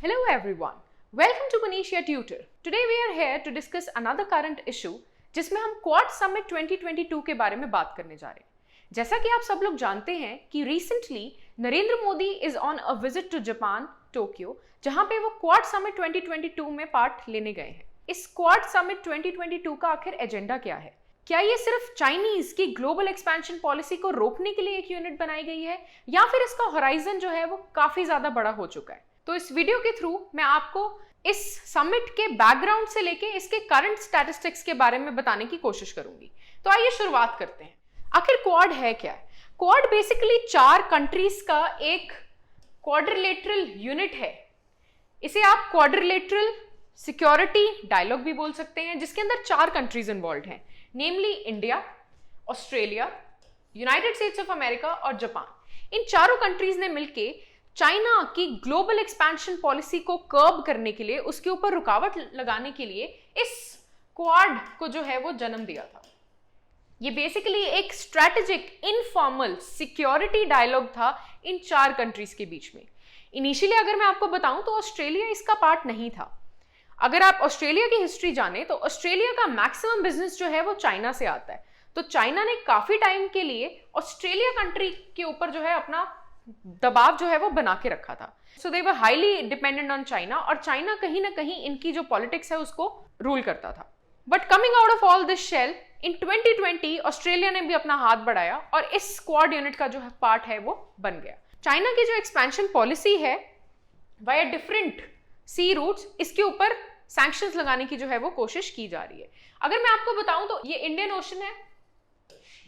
Hello everyone, welcome to Manisha Tutor. Today we are here to discuss another current issue जिसमें हम quad summit 2022 के बारे में बात करने जा रहे हैं। जैसा कि आप सब लोग जानते हैं कि recently Narendra Modi is on a visit to Japan, Tokyo, जहां पे वो क्वाड समिट 2022 में पार्ट लेने गए हैं। इस क्वाड समिट 2022 का आखिर एजेंडा क्या है? क्या ये सिर्फ चाइनीज की ग्लोबल एक्सपेंशन पॉलिसी को रोकने के लिए एक यूनिट बनाई गई है या फिर इसका होराइजन जो है वो काफी ज्यादा बड़ा हो चुका है? तो इस वीडियो के थ्रू मैं आपको इस समिट के बैकग्राउंड से लेके इसके करंट स्टैटिस्टिक्स के बारे में बताने की कोशिश करूंगी। तो आइए शुरुआत करते हैं। आखिर क्वाड है क्या? क्वाड बेसिकली 4 कंट्रीज का एक क्वाड्रिलेटरल यूनिट है। इसे आप क्वाड्रिलेटरल सिक्योरिटी डायलॉग भी बोल सकते हैं, जिसके अंदर 4 कंट्रीज इन्वॉल्व हैं, namely India, Australia, United States of America और जापान। इन चारों कंट्रीज ने मिलके चाइना की ग्लोबल एक्सपेंशन पॉलिसी को कर्ब करने के लिए, उसके ऊपर रुकावट लगाने के लिए इस क्वाड को जो है वो जन्म दिया था। ये बेसिकली एक स्ट्रेटेजिक इनफॉर्मल सिक्योरिटी डायलॉग था इन 4 कंट्रीज के बीच में। इनिशियली अगर मैं आपको बताऊं तो ऑस्ट्रेलिया इसका पार्ट नहीं था। अगर आप ऑस्ट्रेलिया की हिस्ट्री जाने तो ऑस्ट्रेलिया का मैक्सिमम बिजनेस जो है वो चाइना से आता है। तो चाइना ने काफी टाइम के लिए ऑस्ट्रेलिया कंट्री के ऊपर जो है अपना दबाव जो है वो बना के रखा था। So they were highly dependent on China, और चाइना कहीं ना कहीं इनकी जो पॉलिटिक्स है उसको रूल करता था। But coming out of all this shell, in 2020 Australia ने भी अपना हाथ बढ़ाया और इस स्क्वाड यूनिट का जो पार्ट है वो बन गया। चाइना की जो एक्सपेंशन पॉलिसी है वाया डिफरेंट सी रूट्स, इसके ऊपर सैंक्शंस लगाने की जो है वो कोशिश की जा रही है। अगर मैं आपको बताऊं तो ये इंडियन ओशन है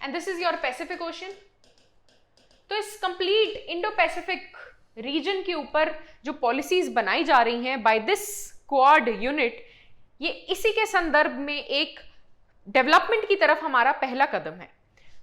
and this is your Pacific ocean. तो इस कंप्लीट इंडो पैसिफिक रीजन के ऊपर जो पॉलिसीज बनाई जा रही हैं बाय दिस क्वाड यूनिट, ये इसी के संदर्भ में एक डेवलपमेंट की तरफ हमारा पहला कदम है।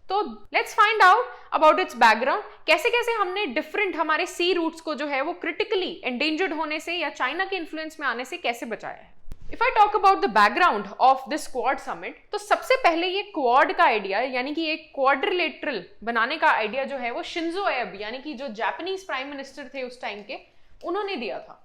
तो let's find out about it's background, कैसे कैसे हमने डिफरेंट हमारे सी रूट्स को जो है वो क्रिटिकली एंडेंजर्ड होने से या चाइना के इन्फ्लुएंस में आने से कैसे बचाया है। If I talk about the background of this quad summit, तो सबसे पहले ये क्वाड का आइडिया यानी कि एक क्वाड्रिलेटरल बनाने का आइडिया जो है वो शिंजो एब यानी कि जो जापानीज प्राइम मिनिस्टर थे उस टाइम के, उन्होंने दिया था।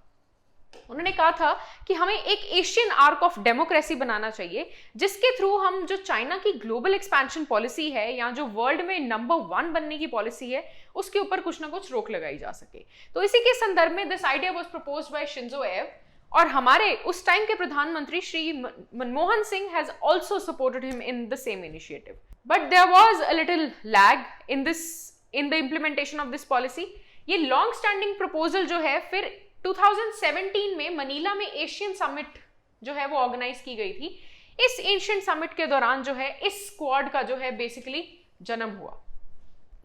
उन्होंने कहा था कि हमें एक एशियन आर्क ऑफ डेमोक्रेसी बनाना चाहिए, जिसके थ्रू हम जो चाइना की ग्लोबल एक्सपेंशन पॉलिसी है या जो वर्ल्ड में नंबर 1 बनने की पॉलिसी है उसके ऊपर कुछ ना कुछ रोक लगाई जा सके। तो इसी के संदर्भ में this idea was proposed by Shinzo Abe, और हमारे उस टाइम के प्रधानमंत्री Shri Manmohan Singh has also supported him in the same initiative. But there was a little lag in the implementation of this policy. ये लॉन्ग स्टैंडिंग प्रपोजल जो है फिर 2017 में मनीला में एशियन समिट जो है वो ऑर्गेनाइज की गई थी। इस एशियन समिट के दौरान जो है इस स्क्वाड का जो है बेसिकली जन्म हुआ।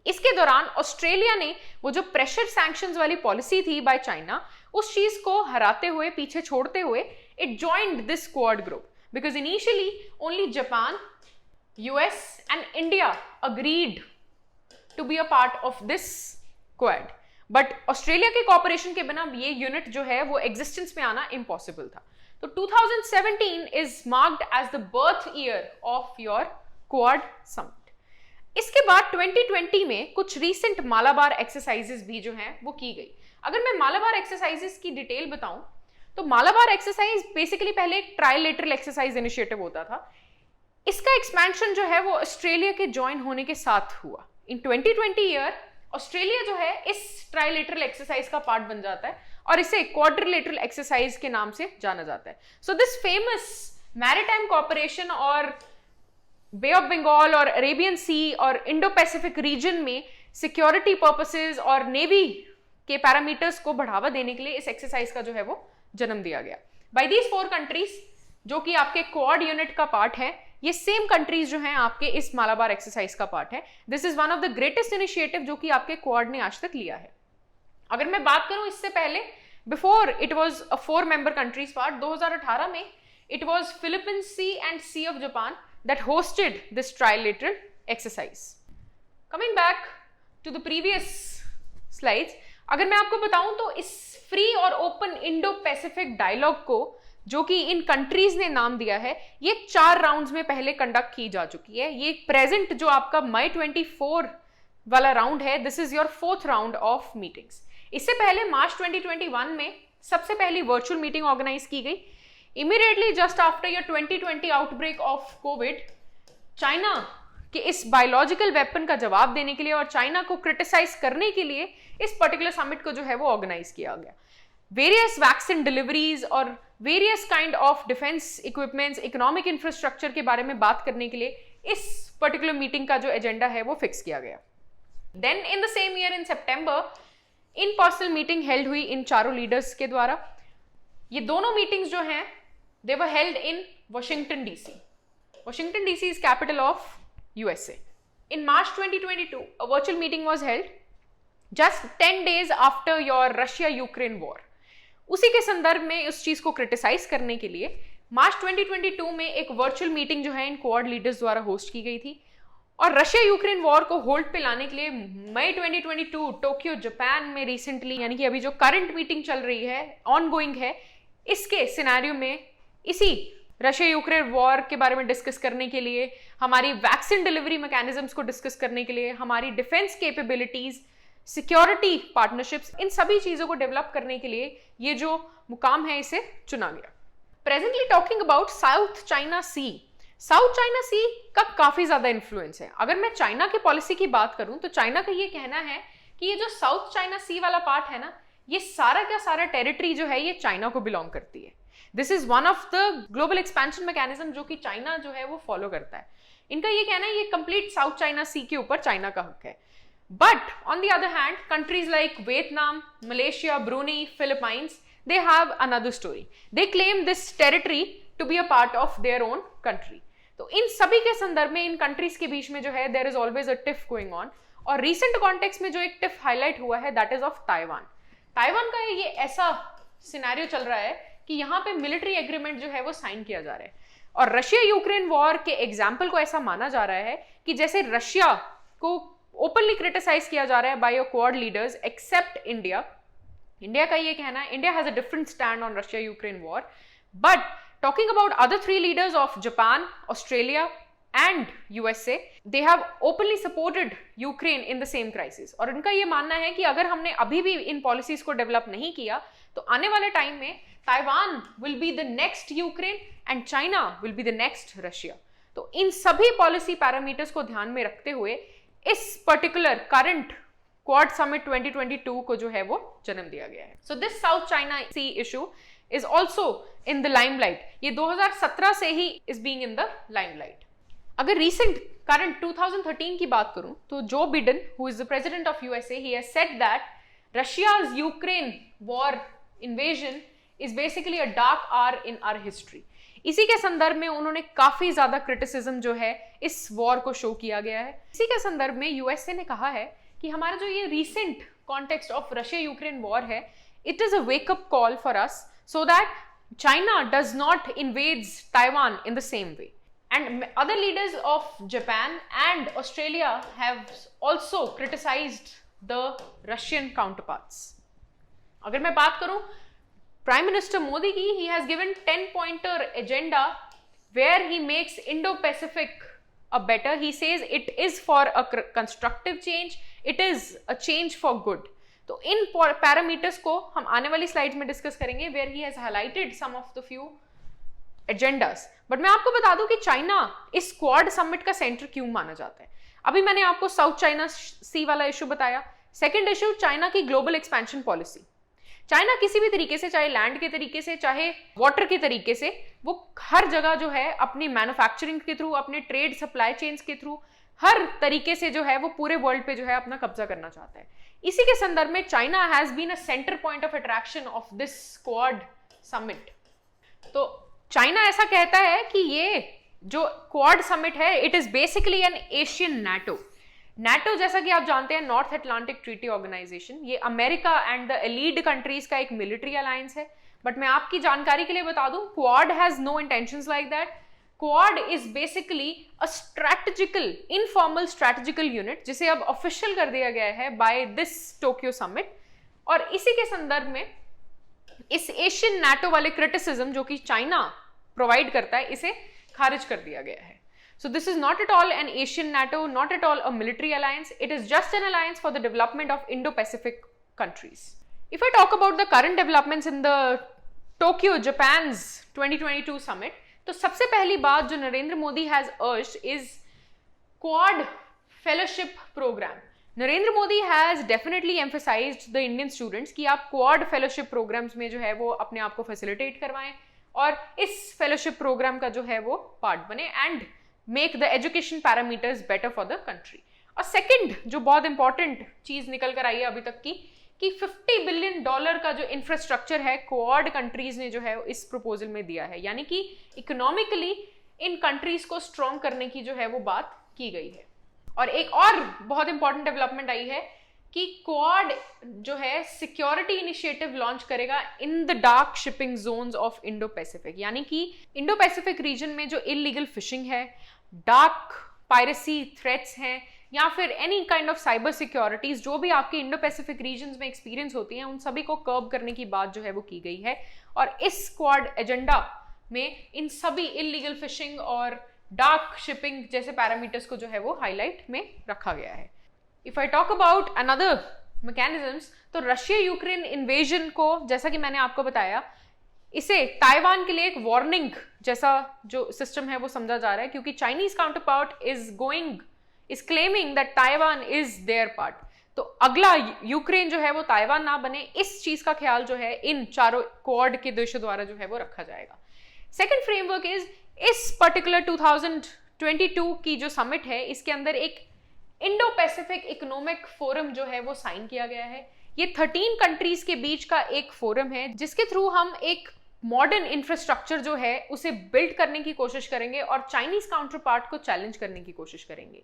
इसके दौरान ऑस्ट्रेलिया ने वो जो प्रेशर सैंक्शंस वाली पॉलिसी थी बाय चाइना, उस चीज को हराते हुए, पीछे छोड़ते हुए, it joined this squad group because initially only Japan, US and India agreed to be a part of this squad. But Australia के कॉपरेशन के बिना ये यूनिट जो है वो एग्जिस्टेंस में आना इम्पॉसिबल था। तो 2017 is marked as the birth year of your quad summit. इसके बाद 2020 में कुछ रीसेंट मालाबार एक्सरसाइजेस भी जो हैं वो की गई। अगर मैं मालाबार एक्सरसाइजेस की डिटेल बताऊं तो मालाबार एक्सरसाइज बेसिकली पहले एक ट्राइलेटरल एक्सरसाइज इनिशिएटिव होता था। इसका एक्सपेंशन जो है वो ऑस्ट्रेलिया के ज्वाइन होने के साथ हुआ। इन 2020 ईयर ऑस्ट्रेलिया जो है इस ट्राइलेटरल एक्सरसाइज का पार्ट बन जाता है और इसे क्वाड्रिलेटरल एक्सरसाइज के नाम से जाना जाता है। So this famous maritime corporation और बे ऑफ बंगाल और अरेबियन सी और इंडो पैसिफिक रीजन में सिक्योरिटी पर्पसेस और नेवी के पैरामीटर्स को बढ़ावा देने के लिए इस एक्सरसाइज का जो है वो जन्म दिया गया बाय दीज 4 कंट्रीज जो कि आपके क्वाड यूनिट का पार्ट है। ये सेम कंट्रीज जो हैं आपके इस मालाबार एक्सरसाइज का पार्ट है। This is one of the greatest initiative जो कि आपके क्वाड ने आज तक लिया है। अगर मैं बात करूं इससे पहले, before it was a 4 member countries part, 2018 में it was Philippines sea and sea of Japan that hosted this trilateral exercise. Coming back to the previous slides, अगर मैं आपको बताऊं तो इस फ्री और ओपन इंडो पैसिफिक डायलॉग को, जो कि इन कंट्रीज ने नाम दिया है, ये 4 राउंड्स में पहले कंडक्ट की जा चुकी है। ये प्रेजेंट जो आपका मई 24 वाला राउंड है, this is your 4th round of meetings. इससे पहले मार्च 2021 में सबसे पहली वर्चुअल मीटिंग ऑर्गेनाइज की गई immediately just after your 2020 outbreak of Covid. China के इस बायोलॉजिकल वेपन का जवाब देने के लिए और चाइना को क्रिटिसाइज करने के लिए इस पर्टिकुलर समिट को जो है वो ऑर्गेनाइज किया गया। वेरियस वैक्सीन डिलीवरीज और various kind of defence equipments, economic infrastructure के बारे में बात करने के लिए इस पर्टिकुलर मीटिंग का जो एजेंडा है वो फिक्स किया गया। Then in the same year in September in personal meeting held हुई इन चारों लीडर्स के द्वारा। ये दोनों मीटिंग्स जो हैं they were held in Washington DC. Washington DC is capital of USA. In March 2022, a virtual meeting was held just 10 days after your Russia-Ukraine war. उसी के संदर्भ में उस चीज को क्रिटिसाइज करने के लिए मार्च 2022 में एक वर्चुअल मीटिंग जो है इन क्वाड लीडर्स द्वारा होस्ट की गई थी और रशिया यूक्रेन वॉर को होल्ड पे लाने के लिए मई 2022 टोक्यो जापान में रिसेंटली, यानी कि अभी जो करंट मीटिंग चल रही है, ऑनगोइंग है, इसके सिनेरियो में इसी रशिया यूक्रेन वॉर के बारे में डिस्कस करने के लिए, हमारी वैक्सीन डिलीवरी मैकेनिज्म्स को डिस्कस करने के लिए, हमारी डिफेंस कैपेबिलिटीज, सिक्योरिटी पार्टनरशिप्स, इन सभी चीजों को डेवलप करने के लिए ये जो मुकाम है इसे चुना गया। Presently talking about South China Sea. South China Sea का काफी ज्यादा इन्फ्लुएंस है। अगर मैं चाइना की पॉलिसी की बात करूं तो चाइना का ये कहना है कि ये जो साउथ चाइना सी वाला पार्ट है ना, ये सारा का सारा टेरिटरी जो है ये चाइना को बिलोंग करती है। This is one of the global expansion mechanism जो कि चाइना जो है वो फॉलो करता है। इनका ये कहना है ये कंप्लीट साउथ चाइना सी के ऊपर चाइना का हक है। But on the other hand countries like Vietnam, Malaysia, Brunei, Philippines, they have another story. They claim this territory to be a part of their own country. तो इन सभी के संदर्भ में इन कंट्रीज के बीच में जो है there is always a tiff going on. और recent context में जो एक tiff highlight हुआ है that is of Taiwan. Taiwan का ये ऐसा सिनेरियो चल रहा है कि यहाँ पे मिलिट्री एग्रीमेंट जो है वो साइन किया जा रहा है और रशिया यूक्रेन वॉर के एग्जाम्पल को ऐसा माना जा रहा है कि जैसे रशिया को ओपनली क्रिटिसाइज किया जा रहा है by your quad leaders except India. India का ये कहना है India has a different stand on Russia Ukraine war, but talking about other three leaders of Japan, Australia and USA, they have openly supported Ukraine in the same crisis. और उनका ये मानना है कि अगर हमने अभी भी इन पॉलिसीज को डेवलप नहीं किया तो आने वाले टाइम में Taiwan will be the next Ukraine and China will be the next Russia. तो इन सभी पॉलिसी पैरामीटर्स को ध्यान में रखते हुए इस पर्टिकुलर करंट क्वाड समिट 2022 को जो है वो जन्म दिया गया है। So this South China sea issue is also in the limelight. ये 2017 से ही is being in the limelight. अगर रिसेंट करंट 2013 की बात करूं तो Joe Biden, who is the president of USA, he has said that Russia's Ukraine war invasion is basically a dark hour in our history. इसी के संदर्भ में उन्होंने काफी ज्यादा क्रिटिसिज्म जो है इस वॉर को शो किया गया है। इसी के संदर्भ में यूएसए ने कहा है कि हमारा जो ये recent context of Russia Ukraine war है, it is a wake up call for us so that China does not invades Taiwan in the same way. And other leaders of Japan and Australia have also criticized the Russian counterparts. अगर मैं बात करूं prime minister Modi की, he has given 10-pointer agenda where he makes Indo-Pacific a better. He says it is for a constructive change, it is a change for good. तो इन parameters को हम आने वाली स्लाइड्स में डिस्कस करेंगे where he has highlighted some of the few agendas. But मैं आपको बता दूं कि चाइना इस क्वाड समिट का सेंटर क्यों माना जाता है। अभी मैंने आपको साउथ चाइना सी वाला इशू बताया। सेकंड इशू, चाइना की ग्लोबल एक्सपेंशन पॉलिसी। चाइना किसी भी तरीके से, चाहे लैंड के तरीके से, चाहे वाटर के तरीके से, वो हर जगह जो है अपनी मैन्युफैक्चरिंग के थ्रू, अपने ट्रेड सप्लाई चेन्स के थ्रू, हर तरीके से जो है वो पूरे वर्ल्ड पे जो है अपना कब्जा करना चाहता है। इसी के संदर्भ में China has been a centre point of attraction of this quad summit. तो चाइना ऐसा कहता है कि ये जो क्वाड समिट है it is basically an Asian NATO. NATO जैसा कि आप जानते हैं नॉर्थ अटलांटिक ट्रीटी ऑर्गेनाइजेशन, ये America and the allied countries का एक मिलिट्री अलायंस है। बट मैं आपकी जानकारी के लिए बता दूं, quad has no intentions like that. Quad is basically a strategical, informal strategical unit जिसे अब ऑफिशियल कर दिया गया है बाय दिस टोक्यो समिट। और इसी के संदर्भ में इस एशियन नाटो वाले क्रिटिसिज्म जो कि चाइना प्रोवाइड करता है, इसे खारिज कर दिया गया है। So this is not at all N Asian NATO, not at all a military alliance, it is just an alliance for the development of Indo Pacific countries. If I talk about the current developments in the Tokyo, Japan's 2022 summit, तो सबसे पहली बात जो Narendra Modi has urged is Quad fellowship programme. Narendra Modi has definitely emphasised the Indian students कि आप quad fellowship programmes में जो है वो अपने आप को फैसिलिटेट करवाएं और इस फेलोशिप प्रोग्राम का जो है वो पार्ट बने and make the education parameters better for the country. और सेकंड जो बहुत इंपॉर्टेंट चीज निकल कर आई है अभी तक की कि $50 बिलियन का जो इंफ्रास्ट्रक्चर है क्वाड कंट्रीज ने जो है इस प्रपोजल में दिया है, यानी कि इकोनॉमिकली इन कंट्रीज को स्ट्रॉन्ग करने की जो है वो बात की गई है. और एक और बहुत इंपॉर्टेंट डेवलपमेंट आई है कि क्वाड जो है सिक्योरिटी इनिशिएटिव लॉन्च करेगा in the dark shipping zones of Indo Pacific, यानी कि इंडो पैसिफिक रीजन में जो इलीगल फिशिंग है, डार्क पायरेसी थ्रेट्स हैं या फिर any kind of cyber securities जो भी आपके इंडो पैसिफिक रीजन्स में एक्सपीरियंस होती हैं, उन सभी को कर्ब करने की बात जो है वो की गई है. और इस क्वाड एजेंडा में इन सभी इलीगल फिशिंग और डार्क शिपिंग जैसे पैरामीटर्स को जो है वो हाईलाइट में रखा गया है. If I talk about another mechanisms, तो रशिया यूक्रेन इन्वेजन को, जैसा कि मैंने आपको बताया, इसे ताइवान के लिए एक वार्निंग जैसा जो सिस्टम है वो समझा जा रहा है, क्योंकि Chinese counter part is claiming that Taiwan is there part. तो अगला यूक्रेन जो है वो ताइवान ना बने, इस चीज का ख्याल जो है इन चारों क्वाड के देशों द्वारा जो है वो रखा जाएगा. सेकेंड फ्रेमवर्क इज इस पर्टिकुलर 2022 की जो समिट है इसके अंदर एक इंडो पैसिफिक इकोनॉमिक फोरम जो है वो साइन किया गया है. ये 13 कंट्रीज के बीच का एक फोरम है जिसके थ्रू हम एक मॉडर्न इंफ्रास्ट्रक्चर जो है उसे बिल्ड करने की कोशिश करेंगे और चाइनीज काउंटर पार्ट को चैलेंज करने की कोशिश करेंगे.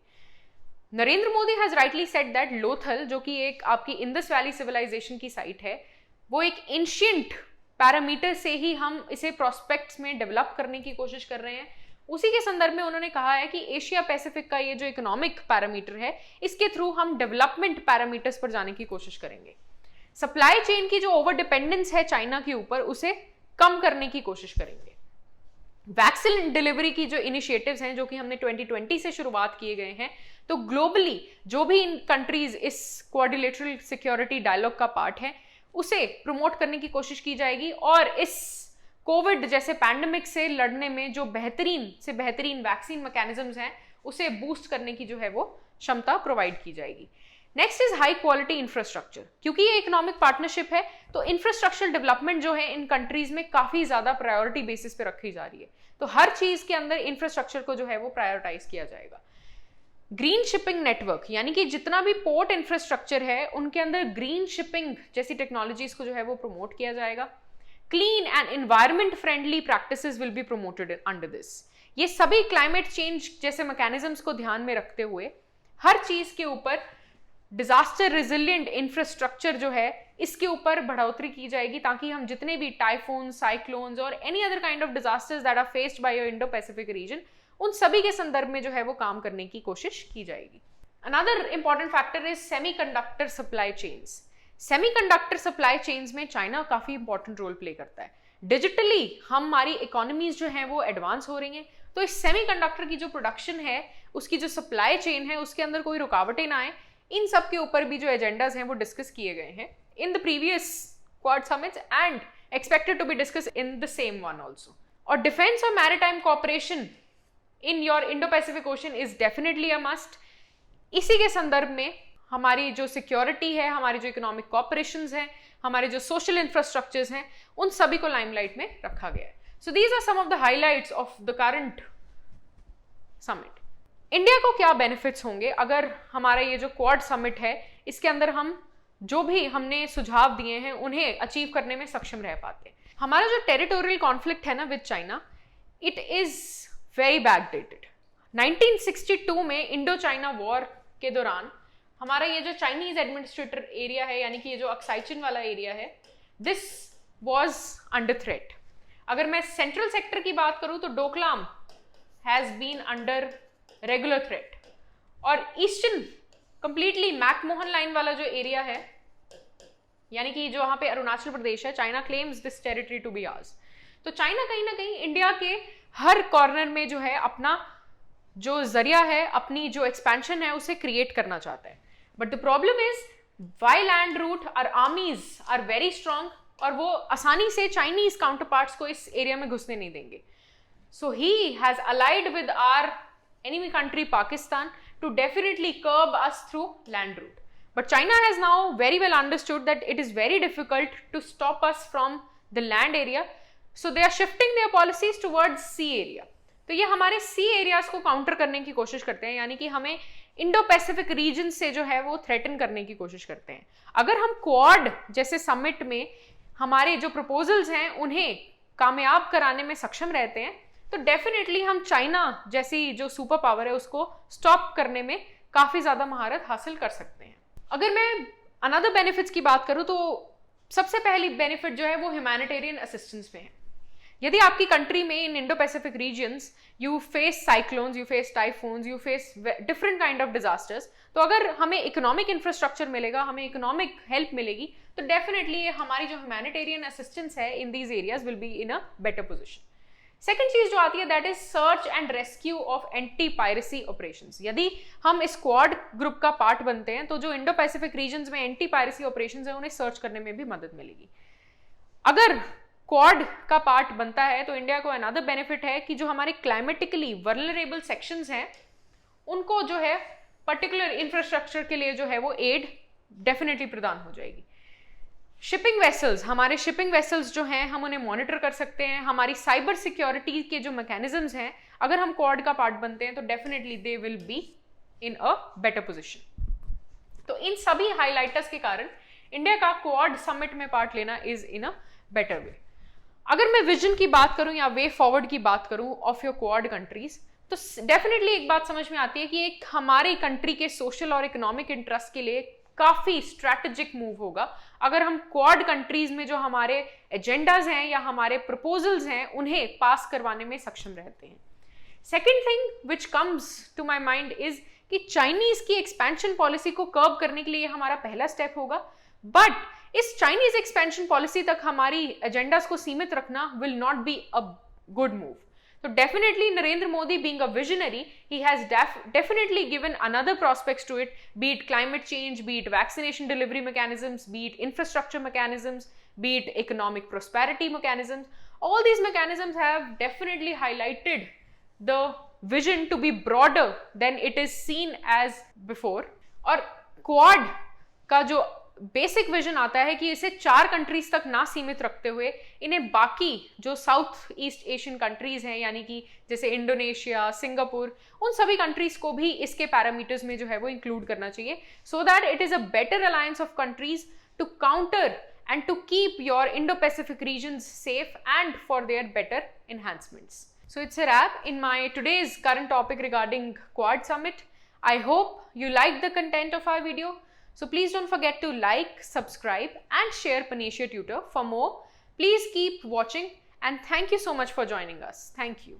Narendra Modi has rightly said that Lothal, जो कि एक आपकी इंडस वैली सिविलाइजेशन की साइट है, वो एक एंशिएंट पैरामीटर से ही हम इसे प्रोस्पेक्ट्स में डेवलप करने की कोशिश कर रहे हैं. उसी के संदर्भ में उन्होंने कहा है कि एशिया पैसिफिक का ये जो इकोनॉमिक पैरामीटर है इसके थ्रू हम डेवलपमेंट पैरामीटर्स पर जाने की कोशिश करेंगे. सप्लाई चेन की जो ओवर डिपेंडेंस है चाइना के ऊपर उसे कम करने की कोशिश करेंगे. वैक्सीन डिलीवरी की जो इनिशिएटिव्स हैं जो कि हमने 2020 से शुरुआत किए गए हैं, तो ग्लोबली जो भी इन कंट्रीज इस क्वाड्रिलेटरल सिक्योरिटी डायलॉग का पार्ट है उसे प्रमोट करने की कोशिश की जाएगी और इस कोविड जैसे पैंडेमिक से लड़ने में जो बेहतरीन से बेहतरीन वैक्सीन मैकेनिज्म्स हैं उसे बूस्ट करने की जो है वो क्षमता प्रोवाइड की जाएगी. Next is high quality infrastructure. क्योंकि ये इकोनॉमिक पार्टनरशिप है तो इंफ्रास्ट्रक्चर डेवलपमेंट जो है इन कंट्रीज में काफी ज्यादा प्रायोरिटी बेसिस पे रखी जा रही है. तो हर चीज के अंदर इंफ्रास्ट्रक्चर को जो है वो प्रायोरिटाइज किया जाएगा. ग्रीन शिपिंग नेटवर्क, यानी कि जितना भी पोर्ट इंफ्रास्ट्रक्चर है उनके अंदर ग्रीन शिपिंग जैसी टेक्नोलॉजीज को जो है वो प्रमोट किया जाएगा. Clean and environment friendly practices will be promoted under this. ये सभी क्लाइमेट चेंज जैसे मैकेनिज्म्स को ध्यान में रखते हुए हर चीज के ऊपर डिजास्टर रेजिलिएंट इंफ्रास्ट्रक्चर जो है इसके ऊपर बढ़ोतरी की जाएगी ताकि हम जितने भी टाइफून, साइक्लोन्स और any other kind of disasters that are faced by your Indo Pacific region, उन सभी के संदर्भ में जो है वो काम करने की कोशिश की जाएगी. Another important factor is semiconductor supply chains. Semiconductor supply chains में चाइना काफी इंपॉर्टेंट रोल प्ले करता है. डिजिटली हमारी इकोनॉमीज जो है वो एडवांस हो रही हैं, तो इस सेमीकंडक्टर की जो प्रोडक्शन है उसकी जो सप्लाई चेन है उसके अंदर कोई रुकावटें ना आए, इन सब के ऊपर भी जो एजेंडाज हैं वो डिस्कस किए गए हैं in the previous quad summits and expected to be discuss in the same one also. और डिफेंस और maritime cooperation in your Indo Pacific ocean is definitely a must. इसी के संदर्भ में हमारी जो सिक्योरिटी है, हमारी जो इकोनॉमिक कॉपरेशंस हैं, हमारे जो सोशल इंफ्रास्ट्रक्चर्स हैं, उन सभी को लाइमलाइट में रखा गया है. So these are some of the highlights of the current summit. India को क्या बेनिफिट्स होंगे अगर हमारा ये जो क्वाड समिट है इसके अंदर हम जो भी हमने सुझाव दिए हैं उन्हें अचीव करने में सक्षम रह पाते हैं. हमारा जो टेरिटोरियल कॉन्फ्लिक्ट है ना with China, it is very backdated. 1962 में इंडो चाइना वॉर के दौरान हमारा ये जो चाइनीज एडमिनिस्ट्रेटर एरिया है, यानी कि ये जो अक्साइचिन वाला एरिया है, दिस वाज अंडर थ्रेट. अगर मैं सेंट्रल सेक्टर की बात करूं तो Doklam has been under regular threat. और ईस्टर्न कंप्लीटली मैकमोहन लाइन वाला जो एरिया है, यानी कि जो वहां पे अरुणाचल प्रदेश है, China claims this territory to be ours. तो चाइना कहीं ना कहीं इंडिया के हर कॉर्नर में जो है अपना जो जरिया है, अपनी जो एक्सपेंशन है उसे क्रिएट करना चाहता है. But the problem is by land route our armies are very strong, और वो आसानी से चाइनीज काउंटर पार्ट्स को इस एरिया में घुसने नहीं देंगे. So he has allied with our enemy country Pakistan to definitely curb us through land route. But China has now very well understood that it is very difficult to stop us from the land area, so they are shifting their policies towards sea area. तो ये हमारे सी areas को counter करने की कोशिश करते हैं, यानी कि हमें इंडो पैसिफिक रीजन से जो है वो थ्रेटन करने की कोशिश करते हैं. अगर हम क्वाड जैसे समिट में हमारे जो प्रपोजल्स हैं उन्हें कामयाब कराने में सक्षम रहते हैं, तो डेफिनेटली हम चाइना जैसी जो सुपर पावर है उसको स्टॉप करने में काफी ज्यादा महारत हासिल कर सकते हैं. अगर मैं अनदर बेनिफिट्स की बात करूं तो सबसे पहली बेनिफिट जो है वो ह्यूमैनिटेरियन असिस्टेंस में है. यदि आपकी कंट्री में in Indo Pacific regions you face cyclones, you face typhoons, you face different kind of disasters, तो अगर हमें इकोनॉमिक इंफ्रास्ट्रक्चर मिलेगा, हमें इकोनॉमिक हेल्प मिलेगी, तो डेफिनेटली हमारी जो ह्यूमैनिटेरियन असिस्टेंस है in these areas will be in a better position. Second चीज जो आती है that is search and rescue of anti piracy operations. यदि हम इस क्वाड ग्रुप का पार्ट बनते हैं तो जो इंडो पैसिफिक रीजन्स में एंटी पायरेसी ऑपरेशंस है उन्हें सर्च करने में भी मदद मिलेगी. अगर क्वाड का पार्ट बनता है तो इंडिया को अनदर बेनिफिट है कि जो हमारे क्लाइमेटिकली वल्नरेबल सेक्शंस हैं उनको जो है पर्टिकुलर इंफ्रास्ट्रक्चर के लिए जो है वो एड डेफिनेटली प्रदान हो जाएगी. शिपिंग वेसल्स, हमारे शिपिंग वेसल्स जो हैं हम उन्हें मॉनिटर कर सकते हैं. हमारी साइबर सिक्योरिटी के जो मैकेनिज्म्स हैं अगर हम क्वाड का पार्ट बनते हैं तो definitely they will be in a better position. तो इन सभी हाइलाइटर्स के कारण इंडिया का क्वाड समिट में पार्ट लेना is in a better way. अगर मैं विजन की बात करूं या वे फॉरवर्ड की बात करूं ऑफ योर क्वाड कंट्रीज, तो डेफिनेटली एक बात समझ में आती है कि एक हमारी कंट्री के सोशल और इकोनॉमिक इंटरेस्ट के लिए काफी स्ट्रैटेजिक मूव होगा अगर हम क्वाड कंट्रीज में जो हमारे एजेंडाज हैं या हमारे प्रपोजल्स हैं उन्हें पास करवाने में सक्षम रहते हैं. Second thing which comes to my mind is कि चाइनीज की एक्सपेंशन पॉलिसी को कर्ब करने के लिए हमारा पहला स्टेप होगा, बट इस चाइनीज एक्सपेंशन पॉलिसी तक हमारी एजेंडाज को सीमित रखना will not be a good move. So definitely Narendra Modi being a visionary, he has definitely given another prospects to it, be it climate change, be it vaccination delivery mechanisms, be it infrastructure mechanisms, be it economic prosperity mechanisms. All these mechanisms have definitely highlighted the vision to be broader than it is seen as before. और Quad का जो basic vision आता है कि इसे 4 countries तक ना सीमित रखते हुए इन्हें बाकी जो साउथ ईस्ट एशियन कंट्रीज हैं यानी कि जैसे इंडोनेशिया, सिंगापुर, उन सभी कंट्रीज को भी इसके पैरामीटर्स में जो है वो इंक्लूड करना चाहिए, so that it is a better alliance of countries to counter and to keep your Indo-Pacific regions safe and for their better enhancements. So it's a wrap in my today's current topic regarding Quad Summit. I hope you liked the content of our video. So please don't forget to like, subscribe and share Panacea Tutor for more. Please keep watching and thank you so much for joining us. Thank you.